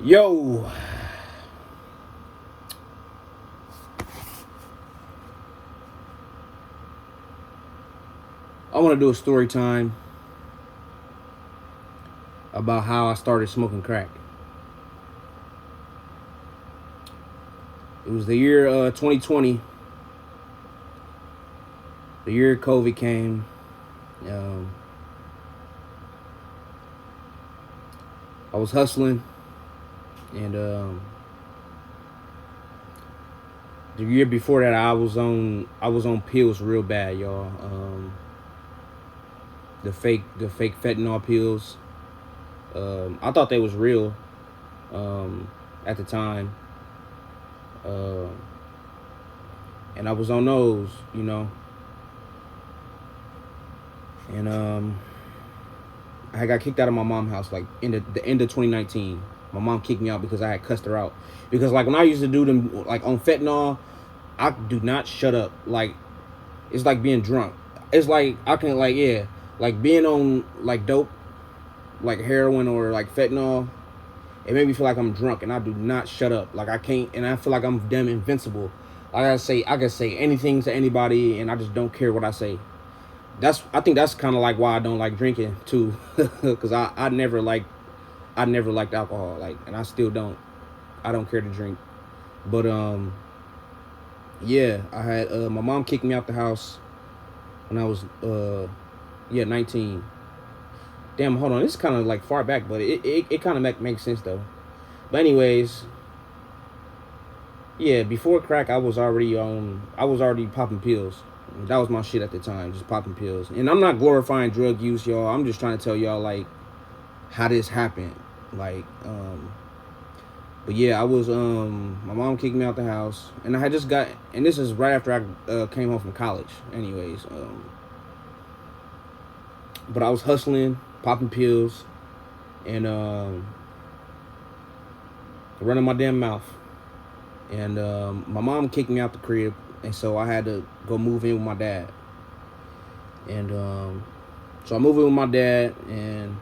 Yo, I want to do a story time about how I started smoking crack. It was the year 2020, the year COVID came. Um, I was hustling, and the year before that, I was on pills real bad, y'all. The fake fentanyl pills. I thought they was real at the time, uh, and I was on those. And I got kicked out of my mom's house like in the end of 2019. My mom kicked me out because I had cussed her out. Because like when I used to do them like on fentanyl, I do not shut up. Like it's like being drunk. It's like I can like yeah, like being on like dope, like heroin or like fentanyl. It made me feel like I'm drunk and I do not shut up. Like I can't, and I feel like I'm damn invincible. I can say anything to anybody and I just don't care what I say. I think that's kind of like why I don't like drinking too, because I never liked alcohol, like, and I still don't. I don't care to drink, but yeah, I had my mom kicked me out the house when I was 19. Damn, hold on, this is kind of like far back, but it kind of makes sense though. But anyways, yeah, before crack, I was already popping pills. That was my shit at the time, just popping pills. And I'm not glorifying drug use, y'all. I'm just trying to tell y'all like how this happened. Like, but yeah, I was my mom kicked me out the house, and I had just got, and this is right after I came home from college. Anyways, but I was hustling, popping pills, and running my damn mouth. And my mom kicked me out the crib, and so I had to go move in with my dad. And so I moved in with my dad, and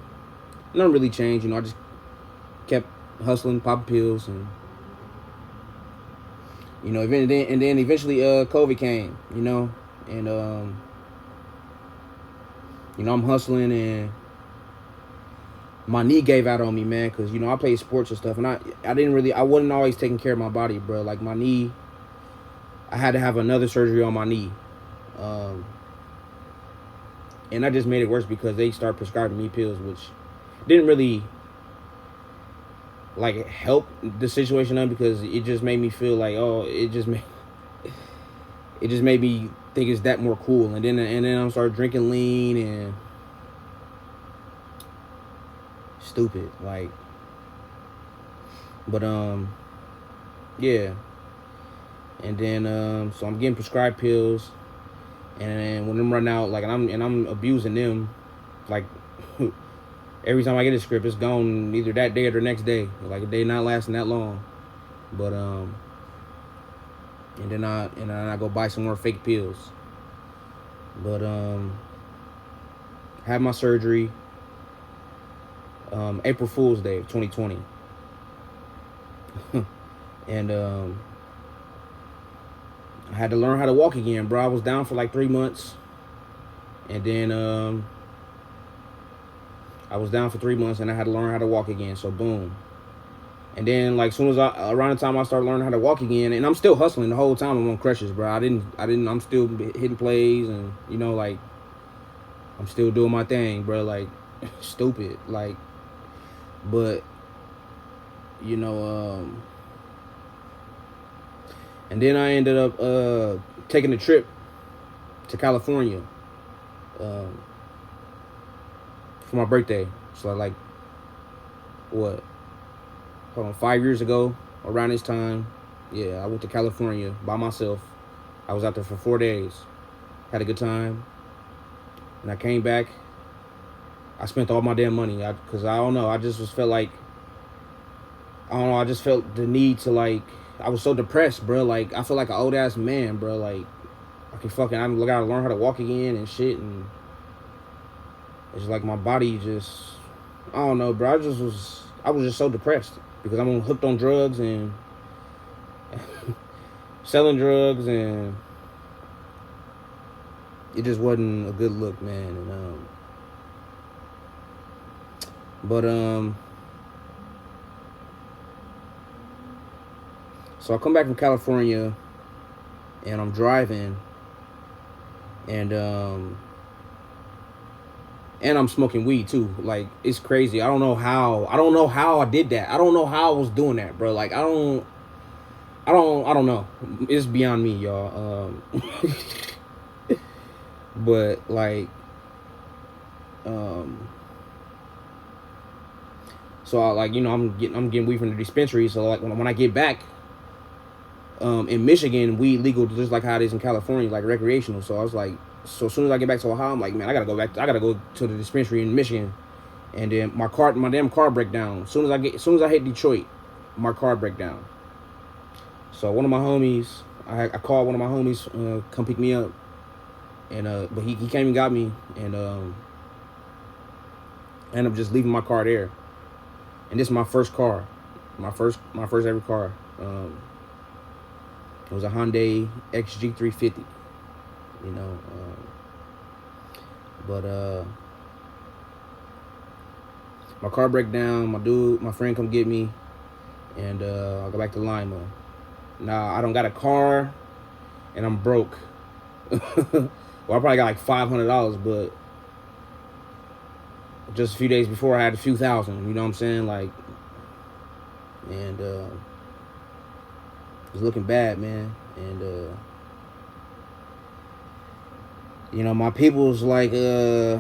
nothing really changed. I just kept hustling, popping pills, and and then eventually COVID came. And I'm hustling, and my knee gave out on me, man, because I played sports and stuff, and I wasn't always taking care of my body, bro. Like my knee, I had to have another surgery on my knee, and that just made it worse because they started prescribing me pills, which didn't really like help the situation up, because it just made me feel like, oh, it just made me think it's that more cool, and then I started drinking lean and stupid, like, but yeah, and then so I'm getting prescribed pills, and then when them run out, like, and I'm abusing them, like every time I get a script, it's gone either that day or the next day, like they not lasting that long, but and then I go buy some more fake pills, but had my surgery April Fool's Day of 2020. And I had to learn how to walk again, bro. I was down for like 3 months, and then I was down for 3 months, and I had to learn how to walk again. So boom, and then like soon as around the time I started learning how to walk again, and I'm still hustling the whole time. I'm on crutches, bro. I'm still hitting plays, and like I'm still doing my thing, bro. Like stupid, like, but and then I ended up taking a trip to California um, for my birthday. So like what? Hold on, 5 years ago, around this time, yeah, I went to California by myself. I was out there for 4 days, had a good time, and I came back. I spent all my damn money because I don't know. I just felt like, I don't know. I just felt the need to, like, I was so depressed, bro. Like I feel like an old ass man, bro. Like I gotta learn how to walk again and shit, and it's like my body just, I don't know, bro. I was just so depressed. because I'm hooked on drugs and selling drugs, and it just wasn't a good look, man. And but so I come back from California, and I'm driving, and I'm smoking weed too. Like, it's crazy. I don't know how I did that. I don't know how I was doing that, bro. Like, I don't know. It's beyond me, y'all. But like, so I, like, I'm getting weed from the dispensary. So like when I get back, in Michigan, weed legal just like how it is in California, like recreational. So I was like, so as soon as I get back to Ohio, I'm like, man, I gotta go to the dispensary in Michigan. And then my damn car break down. As soon as I hit Detroit, my car break down. So one of my homies, I called one of my homies, come pick me up, and but he came and got me, and ended up just leaving my car there. And this is my first car, my first ever car. It was a Hyundai XG350, you know. But my car break down. My friend come get me, and I go back to Lima. Now I don't got a car, and I'm broke. Well, I probably got like $500, but just a few days before I had a few thousand. You know what I'm saying? Like, and it's looking bad, man. And you know, my people's like, yeah,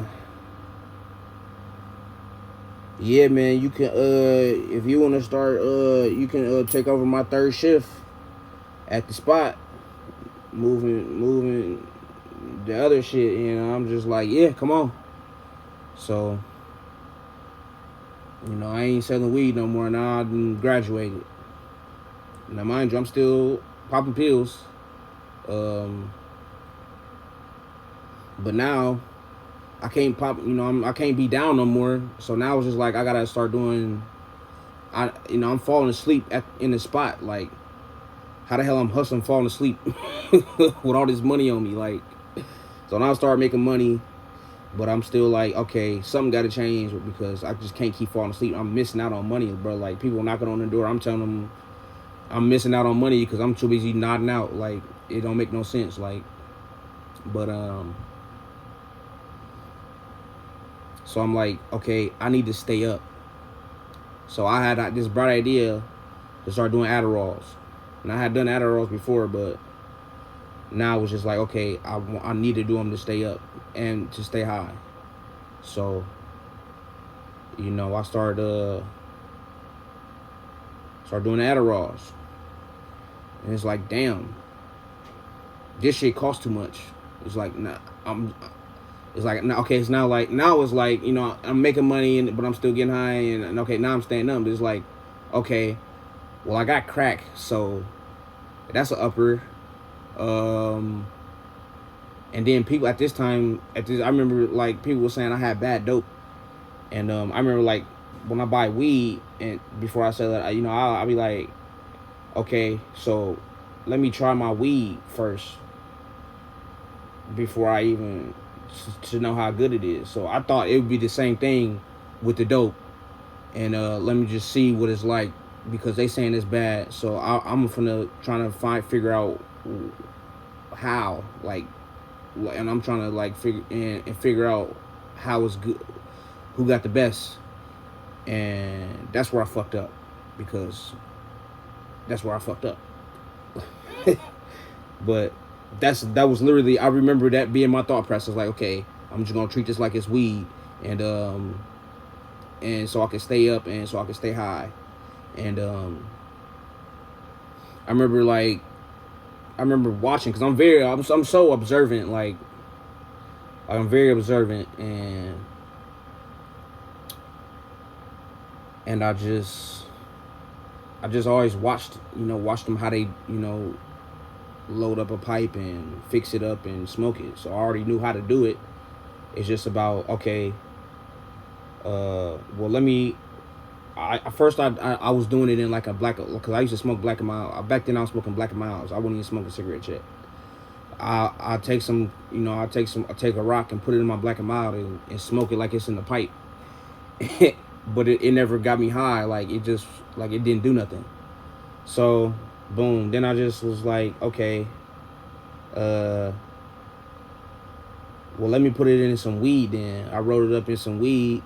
man, you can if you want to start, you can take over my third shift at the spot, moving the other shit. You know, I'm just like, yeah, come on. So, you know, I ain't selling weed no more. Now I done graduated. Now, mind you, I'm still popping pills. But now I can't pop. You know, I can't be down no more. So now it's just like I gotta start doing. I'm falling asleep in the spot. Like, how the hell I'm hustling, falling asleep with all this money on me? Like, so now I start making money, but I'm still like, okay, something got to change, because I just can't keep falling asleep. I'm missing out on money, bro. Like, people knocking on the door, I'm telling them I'm missing out on money because I'm too busy nodding out. Like, it don't make no sense. Like, but so I'm like, okay, I need to stay up. So I had this bright idea to start doing Adderalls. And I had done Adderalls before, but now it was just like, okay, I need to do them to stay up and to stay high. So, you know, I started doing Adderalls. And it's like, damn, this shit costs too much. It's like, nah, it's like, okay, it's now it's like, you know, I'm making money, but I'm still getting high, and okay, now I'm staying up. But it's like, okay, well, I got crack, so that's an upper. And then people at this time, I remember like people were saying I had bad dope, and I remember like when I buy weed and before I sell it, you know, I'll be like, okay, so let me try my weed first before I even to know how good it is. So I thought it would be the same thing with the dope, and let me just see what it's like, because they saying it's bad. So I'm trying to figure out how, like, and I'm trying to like figure out how it's good, who got the best, and that's where I fucked up, because that's where I fucked up. But that was literally, I remember that being my thought process. Like, okay, I'm just gonna treat this like it's weed, and so I can stay up and so I can stay high. And I remember watching, because I'm so observant. Like, I'm very observant, and I just always watched them how they, load up a pipe and fix it up and smoke it. So I already knew how to do it. It's just about, okay, well, At first I was doing it in like a black, because I used to smoke Black and Mild. Back then I was smoking Black and Milds. I wouldn't even smoke a cigarette yet. I take some, I take a rock and put it in my Black and Mild and smoke it like it's in the pipe. But it never got me high. Like it just, like it didn't do nothing. So boom. Then I just was like, okay, well, let me put it in some weed. Then I rolled it up in some weed,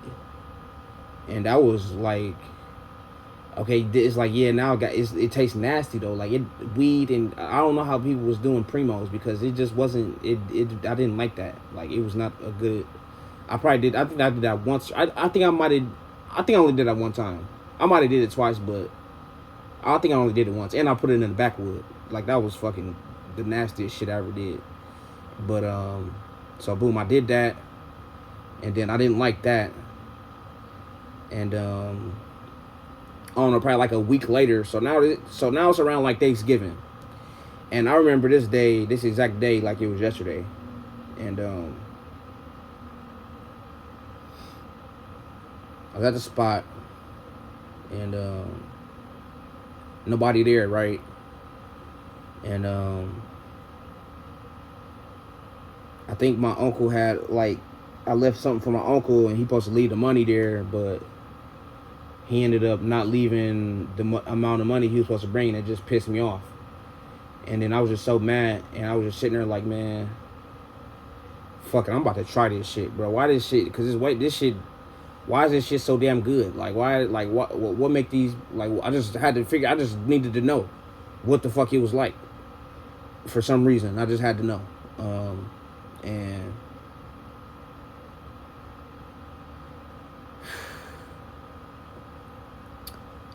and that was like, okay, it's like, yeah, now it tastes nasty though. Like weed, and I don't know how people was doing primos, because it just wasn't I didn't like that. Like it was not a good. I probably did. I think I did that once. I think I might have. I think I only did that one time. I might have did it twice, but I think I only did it once, and I put it in the backwood. Like that was fucking the nastiest shit I ever did. But so boom, I did that, and then I didn't like that, and I don't know, probably like a week later. So now it's around like Thanksgiving, and I remember this day, this exact day, like it was yesterday, and I was at the spot, and nobody there, right? And I think my uncle had, like, I left something for my uncle, and he supposed to leave the money there, but he ended up not leaving the amount of money he was supposed to bring, and it just pissed me off. And then I was just so mad, and I was just sitting there like, man, fuck it, I'm about to try this shit, bro. Why this shit? Because why is this shit so damn good? Like, why, like, what make these, like, I just had to figure, I just needed to know what the fuck it was like. For some reason, I just had to know. And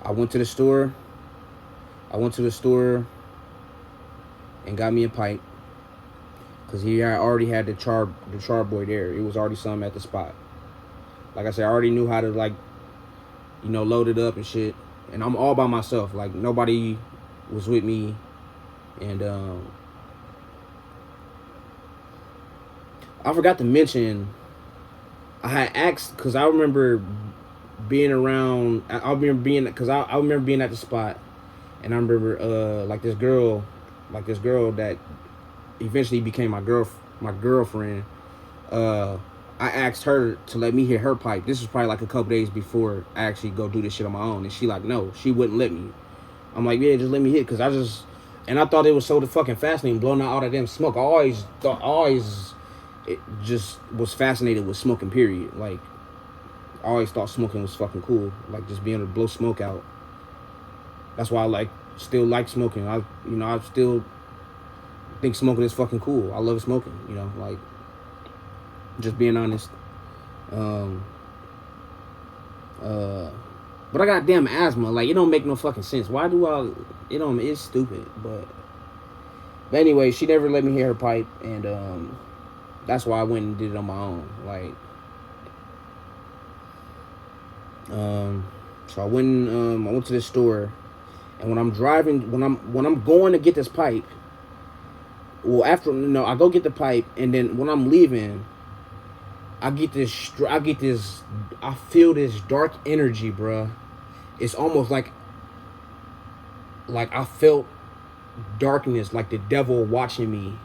I went to the store. And got me a pipe, because he already had the charboy there. It was already some at the spot. Like I said, I already knew how to, like, load it up and shit. And I'm all by myself. Like, nobody was with me. And I forgot to mention, I had asked, because I remember being around, I remember being at the spot, and I remember like this girl that eventually became my girlfriend. I asked her to let me hit her pipe. This was probably like a couple days before I actually go do this shit on my own, and she like, no, she wouldn't let me. I'm like, yeah, just let me hit, because I thought it was so fucking fascinating blowing out all that damn smoke. I just was fascinated with smoking, period. Like, I always thought smoking was fucking cool, like just being able to blow smoke out. That's why I still like smoking. I still think smoking is fucking cool. I love smoking, like, just being honest. But I got damn asthma. Like, it don't make no fucking sense. Why do it's stupid. But anyway, she never let me hear her pipe, and that's why I went and did it on my own. Like, so I went to the store, and when I'm driving, when I'm going to get this pipe, well, I go get the pipe, and then when I'm leaving, I feel this dark energy, bruh. It's almost like I felt darkness, like the devil watching me.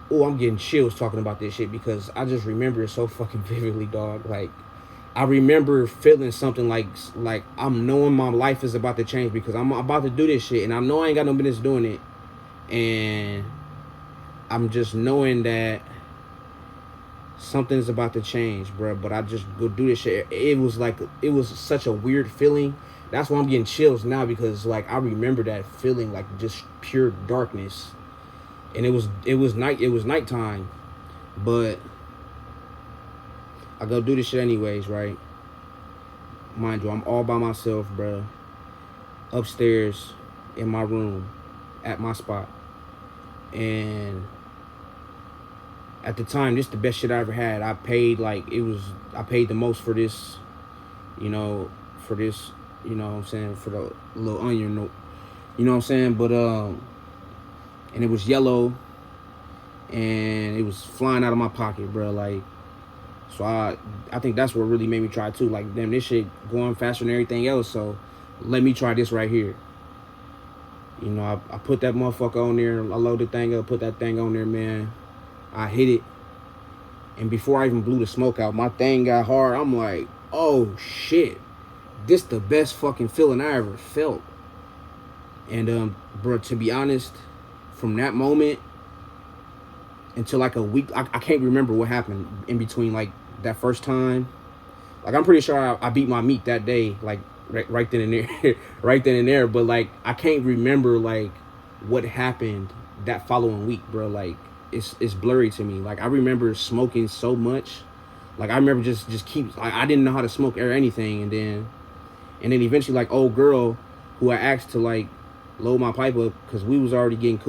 Oh, I'm getting chills talking about this shit, because I just remember it so fucking vividly, dog. Like, I remember feeling something like I'm knowing my life is about to change, because I'm about to do this shit, and I know I ain't got no business doing it, and I'm just knowing that something's about to change, bro. But I just go do this shit. It was such a weird feeling. That's why I'm getting chills now, because like I remember that feeling, like just pure darkness. And it was nighttime, but I go do this shit anyways, right? Mind you, I'm all by myself, bro. Upstairs in my room at my spot. And at the time, this is the best shit I ever had. I paid the most for this, you know what I'm saying, for the little onion, you know what I'm saying? But and it was yellow, and it was flying out of my pocket, bro. Like, So I think that's what really made me try too. Like, damn, this shit going faster than everything else. So let me try this right here. You know, I put that motherfucker on there. I load the thing up, put that thing on there, man. I hit it. And before I even blew the smoke out, my thing got hard. I'm like, oh shit. This the best fucking feeling I ever felt. And bro, to be honest, from that moment until like a week, I can't remember what happened in between like that first time. Like, I'm pretty sure I beat my meat that day, like right then and there, right then and there. But like, I can't remember like what happened that following week, bro. Like, it's blurry to me. Like, I remember smoking so much. Like, I remember just keep. I didn't know how to smoke or anything, and then eventually, like, old girl who I asked to like load my pipe up because we was already getting cool.